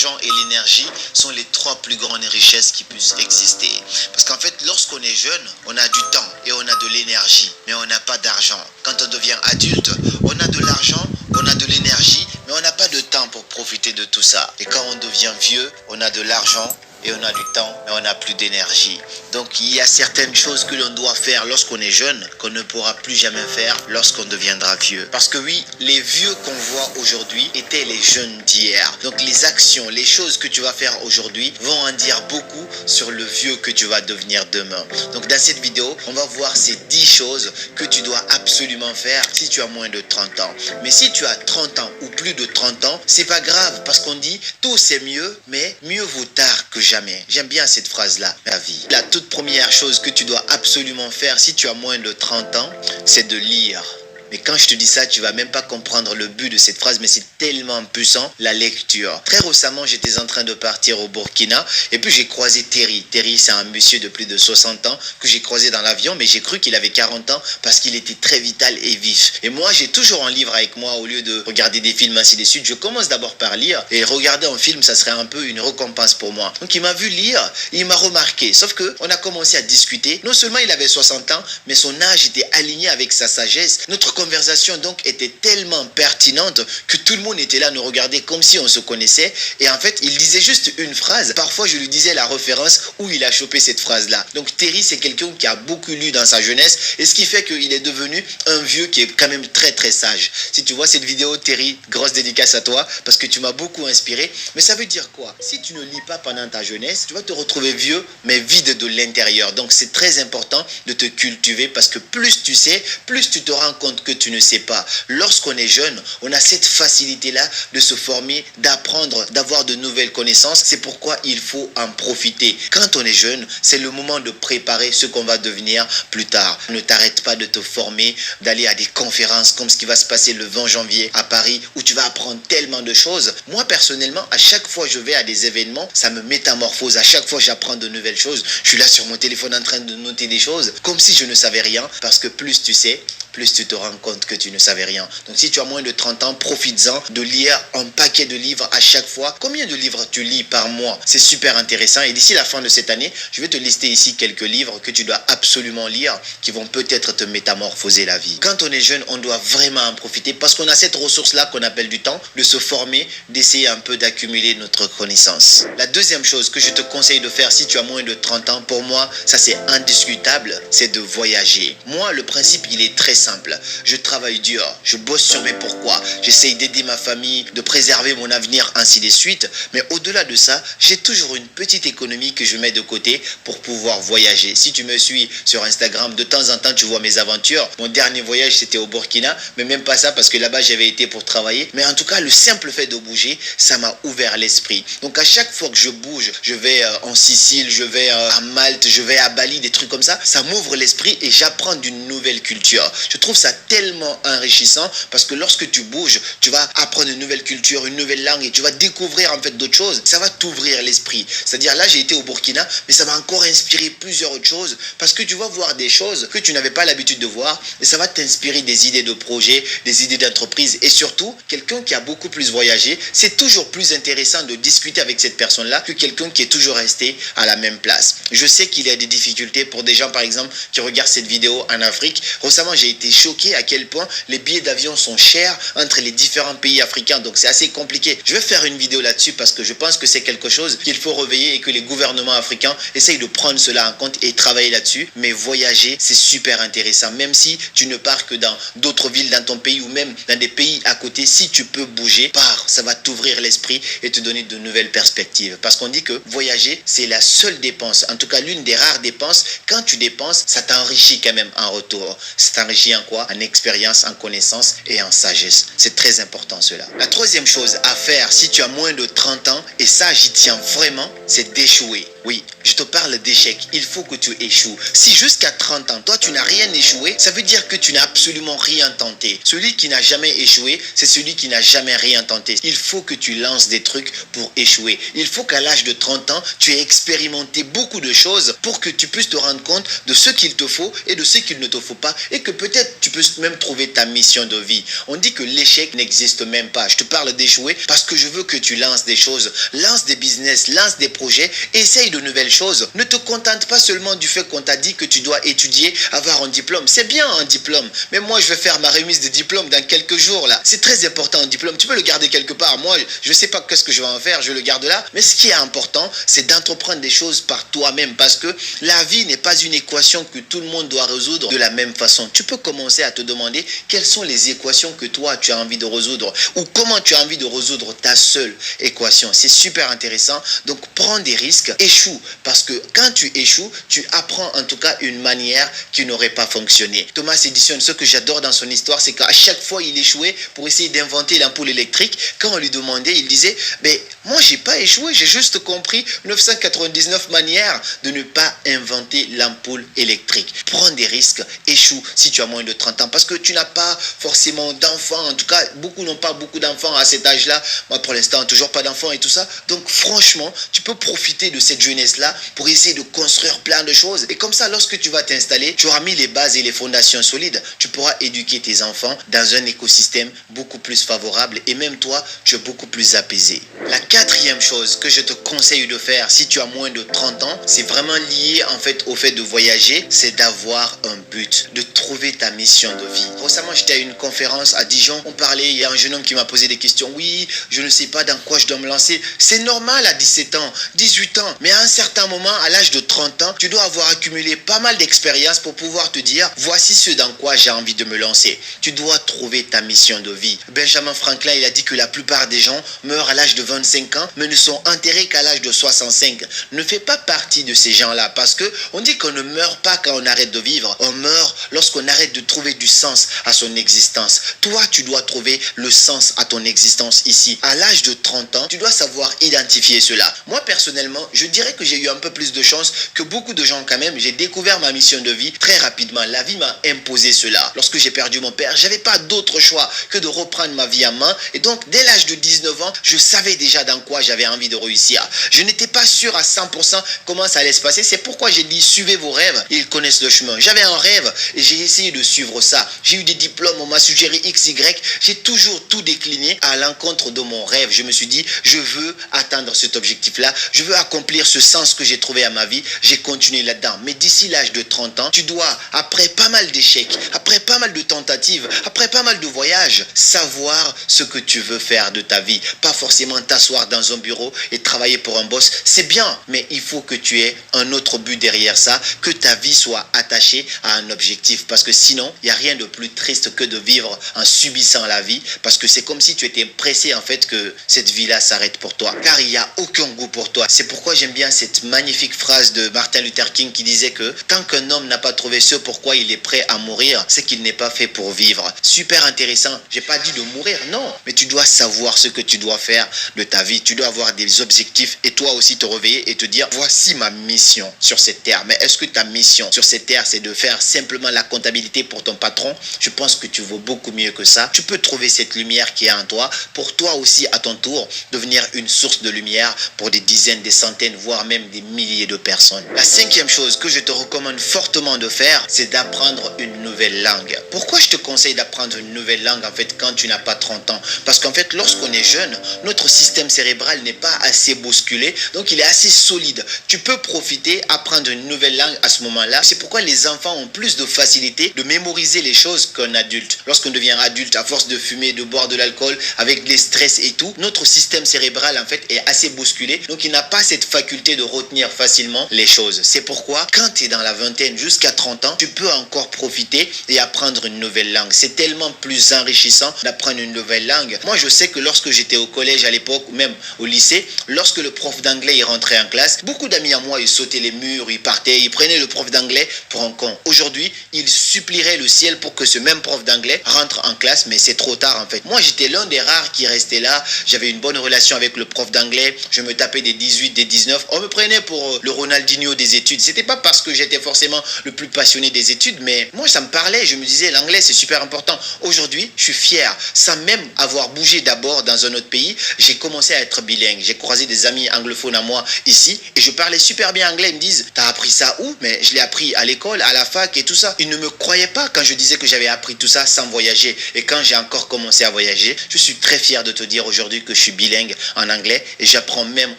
l'argent et l'énergie sont les trois plus grandes richesses qui puissent exister. Parce qu'en fait, lorsqu'on est jeune, on a du temps et on a de l'énergie, mais on n'a pas d'argent. Quand on devient adulte, on a de l'argent, on a de l'énergie, mais on n'a pas de temps pour profiter de tout ça. Et quand on devient vieux, on a de l'argent et on a du temps, mais on n'a plus d'énergie. Donc il y a certaines choses que l'on doit faire lorsqu'on est jeune, qu'on ne pourra plus jamais faire lorsqu'on deviendra vieux. Parce que oui, les vieux qu'on voit aujourd'hui étaient les jeunes d'hier. Donc les actions, les choses que tu vas faire aujourd'hui vont en dire beaucoup sur le vieux que tu vas devenir demain. Donc dans cette vidéo, on va voir ces 10 choses que tu dois absolument faire si tu as moins de 30 ans. Mais si tu as 30 ans ou plus de 30 ans, c'est pas grave parce qu'on dit tout c'est mieux, mais mieux vaut tard que jamais. J'aime bien cette phrase-là, ma vie. La toute première chose que tu dois absolument faire si tu as moins de 30 ans, c'est de lire. Mais quand je te dis ça, tu vas même pas comprendre le but de cette phrase, mais c'est tellement puissant, la lecture. Très récemment, j'étais en train de partir au Burkina et puis j'ai croisé Terry. Terry, c'est un monsieur de plus de 60 ans que j'ai croisé dans l'avion, mais j'ai cru qu'il avait 40 ans parce qu'il était très vital et vif. Et moi, j'ai toujours un livre avec moi au lieu de regarder des films ainsi de suite. Je commence d'abord par lire et regarder un film, ça serait un peu une récompense pour moi. Donc il m'a vu lire, il m'a remarqué. Sauf que on a commencé à discuter. Non seulement il avait 60 ans, mais son âge était aligné avec sa sagesse. Notre conversation donc était tellement pertinente que tout le monde était là, nous regardait comme si on se connaissait. Et en fait, il disait juste une phrase. Parfois, je lui disais la référence où il a chopé cette phrase-là. Donc Terry, c'est quelqu'un qui a beaucoup lu dans sa jeunesse et ce qui fait qu'il est devenu un vieux qui est quand même très très sage. Si tu vois cette vidéo, Terry, grosse dédicace à toi parce que tu m'as beaucoup inspiré. Mais ça veut dire quoi? Si tu ne lis pas pendant ta jeunesse, tu vas te retrouver vieux mais vide de l'intérieur. Donc c'est très important de te cultiver parce que plus tu sais, plus tu te rends compte que tu ne sais pas. Lorsqu'on est jeune, on a cette facilité-là de se former, d'apprendre, d'avoir de nouvelles connaissances. C'est pourquoi il faut en profiter. Quand on est jeune, c'est le moment de préparer ce qu'on va devenir plus tard. Ne t'arrête pas de te former, d'aller à des conférences comme ce qui va se passer le 20 janvier à Paris où tu vas apprendre tellement de choses. Moi, personnellement, à chaque fois que je vais à des événements, ça me métamorphose. À chaque fois, j'apprends de nouvelles choses. Je suis là sur mon téléphone en train de noter des choses comme si je ne savais rien parce que plus tu sais, plus tu te rends compte que tu ne savais rien. Donc si tu as moins de 30 ans, profites-en de lire un paquet de livres à chaque fois. Combien de livres tu lis par mois? C'est super intéressant. Et d'ici la fin de cette année, je vais te lister ici quelques livres que tu dois absolument lire qui vont peut-être te métamorphoser la vie. Quand on est jeune, on doit vraiment en profiter parce qu'on a cette ressource-là qu'on appelle du temps, de se former, d'essayer un peu d'accumuler notre connaissance. La deuxième chose que je te conseille de faire si tu as moins de 30 ans, pour moi, ça c'est indiscutable, c'est de voyager. Moi, le principe, il est très simple. Je travaille dur, je bosse sur mes pourquoi, j'essaye d'aider ma famille, de préserver mon avenir, ainsi de suite. Mais au-delà de ça, j'ai toujours une petite économie que je mets de côté pour pouvoir voyager. Si tu me suis sur Instagram, de temps en temps, tu vois mes aventures. Mon dernier voyage, c'était au Burkina, mais même pas ça parce que là-bas, j'avais été pour travailler. Mais en tout cas, le simple fait de bouger, ça m'a ouvert l'esprit. Donc à chaque fois que je bouge, je vais en Sicile, je vais à Malte, je vais à Bali, des trucs comme ça m'ouvre l'esprit et j'apprends d'une nouvelle culture. Je trouve ça tellement enrichissant parce que lorsque tu bouges, tu vas apprendre une nouvelle culture, une nouvelle langue et tu vas découvrir en fait d'autres choses. Ça va t'ouvrir l'esprit. C'est-à-dire là, j'ai été au Burkina, mais ça m'a encore inspiré plusieurs autres choses parce que tu vas voir des choses que tu n'avais pas l'habitude de voir et ça va t'inspirer des idées de projets, des idées d'entreprise et surtout, quelqu'un qui a beaucoup plus voyagé, c'est toujours plus intéressant de discuter avec cette personne-là que quelqu'un qui est toujours resté à la même place. Je sais qu'il y a des difficultés pour des gens, par exemple, qui regardent cette vidéo en Afrique. Récemment, j'ai été choqué à quel point les billets d'avion sont chers entre les différents pays africains. Donc, c'est assez compliqué. Je vais faire une vidéo là-dessus parce que je pense que c'est quelque chose qu'il faut réveiller et que les gouvernements africains essayent de prendre cela en compte et travailler là-dessus. Mais voyager, c'est super intéressant. Même si tu ne pars que dans d'autres villes dans ton pays ou même dans des pays à côté, si tu peux bouger, pars. Ça va t'ouvrir l'esprit et te donner de nouvelles perspectives. Parce qu'on dit que voyager, c'est la seule dépense, en tout cas l'une des rares dépenses. Quand tu dépenses, ça t'enrichit quand même en retour. Ça t'enrichit en quoi? En expérience, en connaissance et en sagesse. C'est très important cela. La troisième chose à faire si tu as moins de 30 ans, et ça j'y tiens vraiment, c'est d'échouer. Oui, je te parle d'échec. Il faut que tu échoues. Si jusqu'à 30 ans, toi, tu n'as rien échoué, ça veut dire que tu n'as absolument rien tenté. Celui qui n'a jamais échoué, c'est celui qui n'a jamais rien tenté. Il faut que tu lances des trucs pour échouer. Il faut qu'à l'âge de 30 ans, tu aies expérimenté beaucoup de choses pour que tu puisses te rendre compte de ce qu'il te faut et de ce qu'il ne te faut pas et que petit Peut-être tu peux même trouver ta mission de vie. On dit que l'échec n'existe même pas. Je te parle d'échouer parce que je veux que tu lances des choses, lance des business, lance des projets, essaye de nouvelles choses. Ne te contente pas seulement du fait qu'on t'a dit que tu dois étudier, avoir un diplôme. C'est bien un diplôme, mais moi je vais faire ma remise de diplôme dans quelques jours là. C'est très important un diplôme. Tu peux le garder quelque part. Moi, je sais pas qu'est-ce que je vais en faire. Je le garde là. Mais ce qui est important, c'est d'entreprendre des choses par toi-même parce que la vie n'est pas une équation que tout le monde doit résoudre de la même façon. Tu peux commencer à te demander quelles sont les équations que toi tu as envie de résoudre ou comment tu as envie de résoudre ta seule équation. C'est super intéressant. Donc prends des risques, échoue parce que quand tu échoues, tu apprends en tout cas une manière qui n'aurait pas fonctionné. Thomas Edison, ce que j'adore dans son histoire, c'est qu'à chaque fois il échouait pour essayer d'inventer l'ampoule électrique. Quand on lui demandait, il disait mais moi j'ai pas échoué, j'ai juste compris 999 manières de ne pas inventer l'ampoule électrique. Prends des risques, échoue si tu as moins de 30 ans parce que tu n'as pas forcément d'enfants. En tout cas, beaucoup n'ont pas beaucoup d'enfants à cet âge-là. Moi pour l'instant, toujours pas d'enfants et tout ça. Donc franchement, tu peux profiter de cette jeunesse-là pour essayer de construire plein de choses. Et comme ça, lorsque tu vas t'installer, tu auras mis les bases et les fondations solides. Tu pourras éduquer tes enfants dans un écosystème beaucoup plus favorable et même toi, tu es beaucoup plus apaisé. La quatrième chose que je te conseille de faire si tu as moins de 30 ans, c'est vraiment lié en fait au fait de voyager, c'est d'avoir un but, de trouver ta mission de vie. Récemment, j'étais à une conférence à Dijon, on parlait, il y a un jeune homme qui m'a posé des questions. Oui, je ne sais pas dans quoi je dois me lancer. C'est normal à 17 ans, 18 ans, mais à un certain moment, à l'âge de 30 ans, tu dois avoir accumulé pas mal d'expérience pour pouvoir te dire, voici ce dans quoi j'ai envie de me lancer. Tu dois trouver ta mission de vie. Benjamin Franklin, il a dit que la plupart des gens meurent à l'âge de 25 ans, mais ne sont enterrés qu'à l'âge de 65. Ne fais pas partie de ces gens-là, parce que on dit qu'on ne meurt pas quand on arrête de vivre. On meurt lorsqu'on arrête de trouver du sens à son existence. Toi, tu dois trouver le sens à ton existence ici. À l'âge de 30 ans, tu dois savoir identifier cela. Moi, personnellement, je dirais que j'ai eu un peu plus de chance que beaucoup de gens quand même. J'ai découvert ma mission de vie très rapidement. La vie m'a imposé cela. Lorsque j'ai perdu mon père, j'avais pas d'autre choix que de reprendre ma vie en main. Et donc, dès l'âge de 19 ans, je savais déjà dans quoi j'avais envie de réussir. Je n'étais pas sûr à 100% comment ça allait se passer. C'est pourquoi j'ai dit, suivez vos rêves. Ils connaissent le chemin. J'avais un rêve et j'ai essayé de suivre ça. J'ai eu des diplômes, on m'a suggéré X, Y. J'ai toujours tout décliné à l'encontre de mon rêve. Je me suis dit, je veux atteindre cet objectif-là. Je veux accomplir ce sens que j'ai trouvé à ma vie. J'ai continué là-dedans. Mais d'ici l'âge de 30 ans, tu dois, après pas mal d'échecs, après pas mal de tentatives, après pas mal de voyages, savoir ce que tu veux faire de ta vie. Pas forcément t'asseoir dans un bureau et travailler pour un boss. C'est bien, mais il faut que tu aies un autre but derrière ça, que ta vie soit attachée à un objectif. Parce que sinon, il n'y a rien de plus triste que de vivre en subissant la vie. Parce que c'est comme si tu étais pressé en fait que cette vie-là s'arrête pour toi. Car il n'y a aucun goût pour toi. C'est pourquoi j'aime bien cette magnifique phrase de Martin Luther King qui disait que tant qu'un homme n'a pas trouvé ce pourquoi il est prêt à mourir, c'est qu'il n'est pas fait pour vivre. Super intéressant. J'ai pas dit de mourir, non. Mais tu dois savoir ce que tu dois faire de ta vie. Tu dois avoir des objectifs et toi aussi te réveiller et te dire voici ma mission sur cette terre. Mais est-ce que ta mission sur cette terre c'est de faire simplement la comptabilité pour ton patron? Je pense que tu vaux beaucoup mieux que ça. Tu peux trouver cette lumière qui est en toi pour toi aussi à ton tour devenir une source de lumière pour des dizaines, des centaines, voire même des milliers de personnes. La cinquième chose que je te recommande fortement de faire, c'est d'apprendre une nouvelle langue. Pourquoi je te conseille d'apprendre une nouvelle langue en fait quand tu n'as pas 30 ans? Parce qu'en fait lorsqu'on est jeune, notre système cérébral n'est pas assez bousculé, donc il est assez solide. Tu peux profiter, apprendre une nouvelle langue à ce moment-là. C'est pourquoi les enfants ont plus de facilité de mémoriser les choses qu'un adulte. Lorsqu'on devient adulte, à force de fumer, de boire de l'alcool, avec les stress et tout, notre système cérébral en fait est assez bousculé, donc il n'a pas cette faculté de retenir facilement les choses. C'est pourquoi quand tu es dans la vingtaine jusqu'à 30 ans, tu peux encore profiter et apprendre une nouvelle langue. C'est tellement plus enrichissant d'apprendre une nouvelle langue. Moi je sais que lorsque j'étais au collège à l'époque, ou même au lycée, lorsque le prof d'anglais est rentré en classe, beaucoup d'amis à moi ils sautaient les murs, ils partaient, ils prenaient le prof d'anglais pour un con. Aujourd'hui, ils supplieraient le ciel pour que ce même prof d'anglais rentre en classe, mais c'est trop tard en fait. Moi j'étais l'un des rares qui restait là, j'avais une bonne relation avec le prof d'anglais, je me tapais des 18, des 19, on me prenait pour le Ronaldinho des études. C'était pas parce que j'étais forcément le plus passionné des études, mais moi ça me parlait, je me disais l'anglais c'est super important. Aujourd'hui, je suis fier, sans même avoir bougé d'abord dans un autre pays, j'ai commencé à être bilingue. J'ai croisé des amis anglophones à moi ici et je parlais super bien anglais. Ils me disent, t'as appris ça où? Mais je l'ai appris à l'école, à la fac et tout ça. Ils ne me croyaient croyais pas quand je disais que j'avais appris tout ça sans voyager. Et quand j'ai encore commencé à voyager, je suis très fier de te dire aujourd'hui que je suis bilingue en anglais et j'apprends même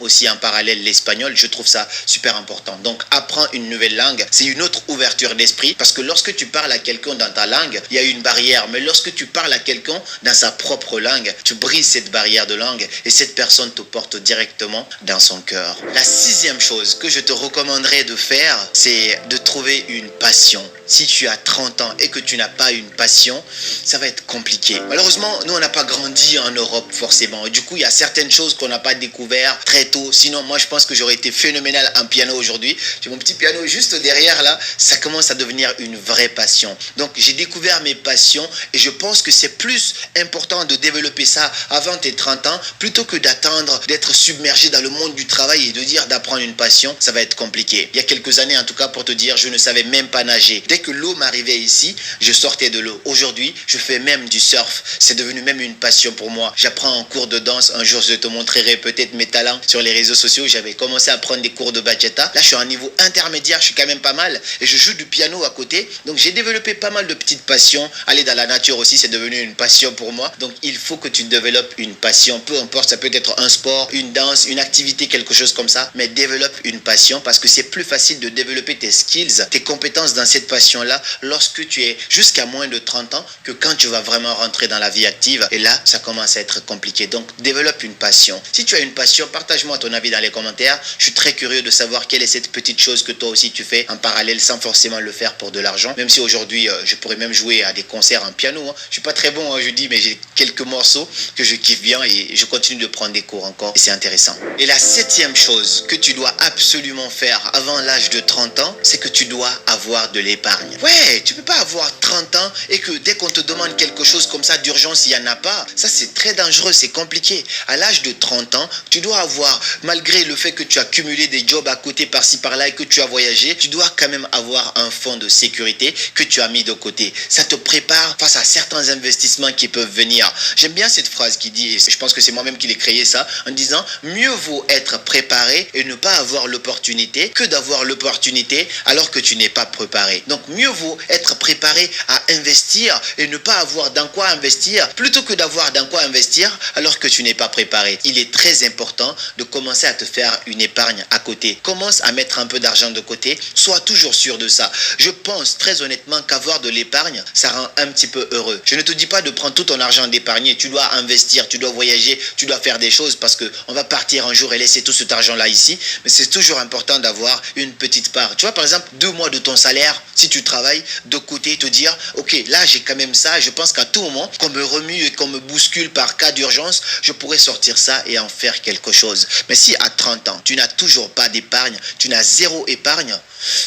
aussi en parallèle l'espagnol. Je trouve ça super important. Donc apprends une nouvelle langue, c'est une autre ouverture d'esprit parce que lorsque tu parles à quelqu'un dans ta langue, il y a une barrière. Mais lorsque tu parles à quelqu'un dans sa propre langue, tu brises cette barrière de langue et cette personne te porte directement dans son cœur. La sixième chose que je te recommanderais de faire, c'est de trouver une passion. Si tu as 30 ans et que tu n'as pas une passion, ça va être compliqué. Malheureusement, nous, on n'a pas grandi en Europe forcément. Et du coup, il y a certaines choses qu'on n'a pas découvertes très tôt. Sinon, moi, je pense que j'aurais été phénoménal en piano aujourd'hui. J'ai mon petit piano juste derrière là. Ça commence à devenir une vraie passion. Donc, j'ai découvert mes passions et je pense que c'est plus important de développer ça avant tes 30 ans plutôt que d'attendre d'être submergé dans le monde du travail et de dire d'apprendre une passion. Ça va être compliqué. Il y a quelques années, en tout cas, pour te dire, je ne savais même pas nager. Dès que l'eau m'arrivait ici, je sortais de l'eau. Aujourd'hui, je fais même du surf. C'est devenu même une passion pour moi. J'apprends en cours de danse. Un jour, je te montrerai peut-être mes talents sur les réseaux sociaux. J'avais commencé à prendre des cours de bachata. Là, je suis à un niveau intermédiaire. Je suis quand même pas mal. Et je joue du piano à côté. Donc, j'ai développé pas mal de petites passions. Aller dans la nature aussi, c'est devenu une passion pour moi. Donc, il faut que tu développes une passion. Peu importe, ça peut être un sport, une danse, une activité, quelque chose comme ça. Mais développe une passion parce que c'est plus facile de développer tes skills, tes compétences dans cette passion-là lorsque tu es jusqu'à moins de 30 ans que quand tu vas vraiment rentrer dans la vie active. Et là, ça commence à être compliqué. Donc, développe une passion. Si tu as une passion, partage-moi ton avis dans les commentaires. Je suis très curieux de savoir quelle est cette petite chose que toi aussi tu fais en parallèle sans forcément le faire pour de l'argent. Même si aujourd'hui, je pourrais même jouer à des concerts en piano. Je suis pas très bon, je dis, mais j'ai quelques morceaux que je kiffe bien et je continue de prendre des cours encore. Et c'est intéressant. Et la septième chose que tu dois absolument faire avant l'âge de 30 ans, c'est que tu dois avoir de l'épargne. Ouais, tu peux pas avoir 30 ans et que dès qu'on te demande quelque chose comme ça d'urgence, il n'y en a pas. Ça, c'est très dangereux, c'est compliqué. À l'âge de 30 ans, tu dois avoir, malgré le fait que tu as cumulé des jobs à côté par-ci par-là et que tu as voyagé, tu dois quand même avoir un fonds de sécurité que tu as mis de côté. Ça te prépare face à certains investissements qui peuvent venir. J'aime bien cette phrase qui dit, et je pense que c'est moi-même qui l'ai créé ça, en disant, mieux vaut être préparé et ne pas avoir l'opportunité que d'avoir l'opportunité alors que tu n'es pas préparé. Donc, mieux vaut être préparé à investir et ne pas avoir dans quoi investir plutôt que d'avoir dans quoi investir alors que tu n'es pas préparé. Il est très important de commencer à te faire une épargne à côté. Commence à mettre un peu d'argent de côté. Sois toujours sûr de ça. Je pense très honnêtement qu'avoir de l'épargne, ça rend un petit peu heureux. Je ne te dis pas de prendre tout ton argent d'épargner. Tu dois investir, tu dois voyager, tu dois faire des choses parce que on va partir un jour et laisser tout cet argent-là ici. Mais c'est toujours important d'avoir une petite part. Tu vois, par exemple, 2 mois de ton salaire, si tu travailles de côté, te dire, ok, là j'ai quand même ça. Je pense qu'à tout moment, qu'on me remue et qu'on me bouscule par cas d'urgence, je pourrais sortir ça et en faire quelque chose. Mais si à 30 ans, tu n'as toujours pas d'épargne, tu n'as zéro épargne,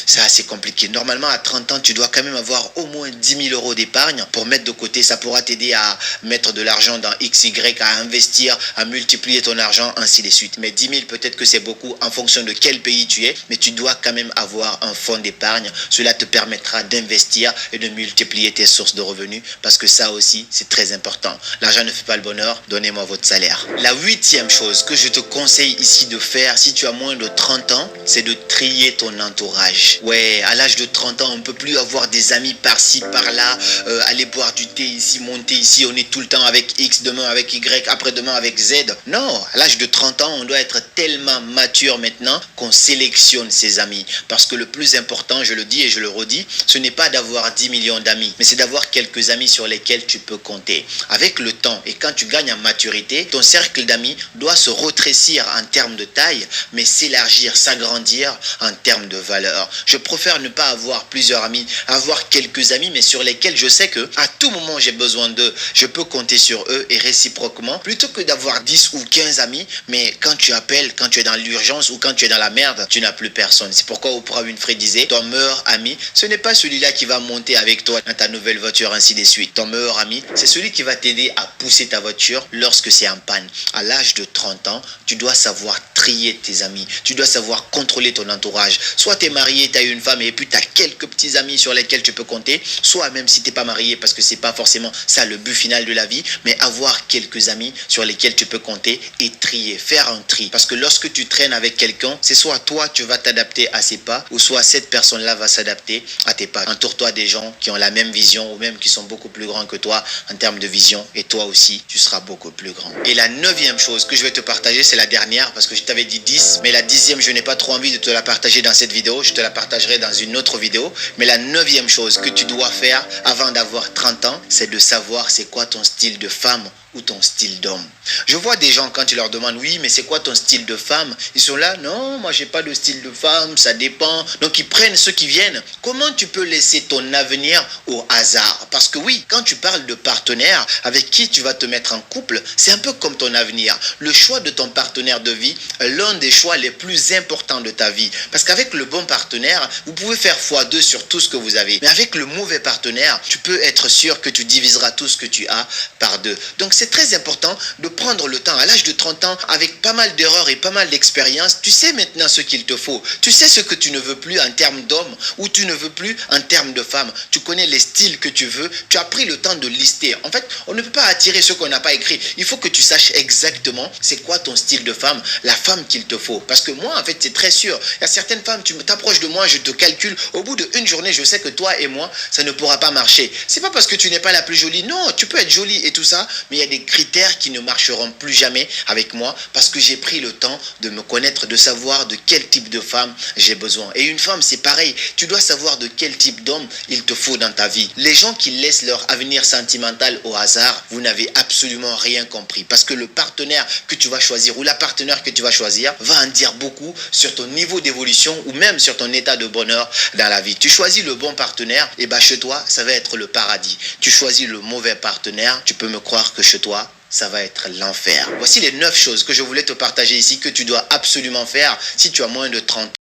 c'est assez compliqué. Normalement, à 30 ans, tu dois quand même avoir au moins 10 000 euros d'épargne pour mettre de côté. Ça pourra t'aider à mettre de l'argent dans XY, à investir, à multiplier ton argent, ainsi de suite. Mais 10 000, peut-être que c'est beaucoup en fonction de quel pays tu es, mais tu dois quand même avoir un fonds d'épargne. Cela te permettra d'investir et de multiplier tes sources de revenus parce que ça aussi, c'est très important. L'argent ne fait pas le bonheur. Donnez-moi votre salaire. La 8e chose que je te conseille ici de faire si tu as moins de 30 ans, c'est de trier ton entourage. Ouais, à l'âge de 30 ans, on ne peut plus avoir des amis par-ci, par-là, aller boire du thé ici, monter ici, on est tout le temps avec X, demain avec Y, après-demain avec Z. Non, à l'âge de 30 ans, on doit être tellement mature maintenant qu'on sélectionne ses amis. Parce que le plus important, je le dis et je le redis, ce n'est pas d'avoir 10 millions d'amis, mais c'est d'avoir quelques amis sur lesquels tu peux compter. Avec le temps et quand tu gagnes en maturité, ton cercle d'amis doit se rétrécir en termes de taille, mais s'élargir, s'agrandir en termes de valeur. Je préfère ne pas avoir plusieurs amis, avoir quelques amis, mais sur lesquels je sais que à tout moment j'ai besoin d'eux, je peux compter sur eux et réciproquement, plutôt que d'avoir 10 ou 15 amis, mais quand tu appelles, quand tu es dans l'urgence ou quand tu es dans la merde, tu n'as plus personne. C'est pourquoi Oprah Winfrey disait, ton meilleur ami, ce n'est pas celui-là qui va monter avec toi dans ta nouvelle voiture, ainsi de suite. Ton meilleur ami, c'est celui qui va t'aider à pousser ta voiture lorsque c'est en panne. À l'âge de 30 ans, tu dois savoir très trier tes amis. Tu dois savoir contrôler ton entourage. Soit tu es marié, tu as une femme et puis tu as quelques petits amis sur lesquels tu peux compter. Soit même si tu n'es pas marié, parce que c'est pas forcément ça le but final de la vie, mais avoir quelques amis sur lesquels tu peux compter et trier, faire un tri. Parce que lorsque tu traînes avec quelqu'un, c'est soit toi tu vas t'adapter à ses pas, ou soit cette personne-là va s'adapter à tes pas. Entoure-toi des gens qui ont la même vision ou même qui sont beaucoup plus grands que toi en termes de vision, et toi aussi tu seras beaucoup plus grand. Et la 9e chose que je vais te partager, c'est la dernière, parce que je t'avais dit 10, mais la 10e je n'ai pas trop envie de te la partager dans cette vidéo, je te la partagerai dans une autre vidéo. Mais la 9e chose que tu dois faire avant d'avoir 30 ans, c'est de savoir c'est quoi ton style de femme ou ton style d'homme. Je vois des gens quand tu leur demandes oui mais c'est quoi ton style de femme, ils sont là non moi j'ai pas de style de femme, ça dépend, donc ils prennent ceux qui viennent. Comment tu peux laisser ton avenir au hasard? Parce que oui, quand tu parles de partenaire avec qui tu vas te mettre en couple, c'est un peu comme ton avenir. Le choix de ton partenaire de vie est l'un des choix les plus importants de ta vie, parce qu'avec le bon partenaire vous pouvez faire x2 sur tout ce que vous avez, mais avec le mauvais partenaire tu peux être sûr que tu diviseras tout ce que tu as par 2. Donc c'est très important de prendre le temps. À l'âge de 30 ans, avec pas mal d'erreurs et pas mal d'expérience, tu sais maintenant ce qu'il te faut. Tu sais ce que tu ne veux plus en termes d'homme ou tu ne veux plus en termes de femme. Tu connais les styles que tu veux. Tu as pris le temps de lister. En fait, on ne peut pas attirer ce qu'on n'a pas écrit. Il faut que tu saches exactement c'est quoi ton style de femme, la femme qu'il te faut. Parce que moi, en fait, c'est très sûr. Il y a certaines femmes, tu t'approches de moi, je te calcule. Au bout d'une journée, je sais que toi et moi, ça ne pourra pas marcher. C'est pas parce que tu n'es pas la plus jolie. Non, tu peux être jolie et tout ça, mais il y a des critères qui ne marcheront plus jamais avec moi parce que j'ai pris le temps de me connaître, de savoir de quel type de femme j'ai besoin. Et une femme, c'est pareil. Tu dois savoir de quel type d'homme il te faut dans ta vie. Les gens qui laissent leur avenir sentimental au hasard, vous n'avez absolument rien compris parce que le partenaire que tu vas choisir ou la partenaire que tu vas choisir va en dire beaucoup sur ton niveau d'évolution ou même sur ton état de bonheur dans la vie. Tu choisis le bon partenaire, et bah chez toi, ça va être le paradis. Tu choisis le mauvais partenaire, tu peux me croire que chez toi, ça va être l'enfer. Voici les 9 choses que je voulais te partager ici que tu dois absolument faire si tu as moins de 30 ans.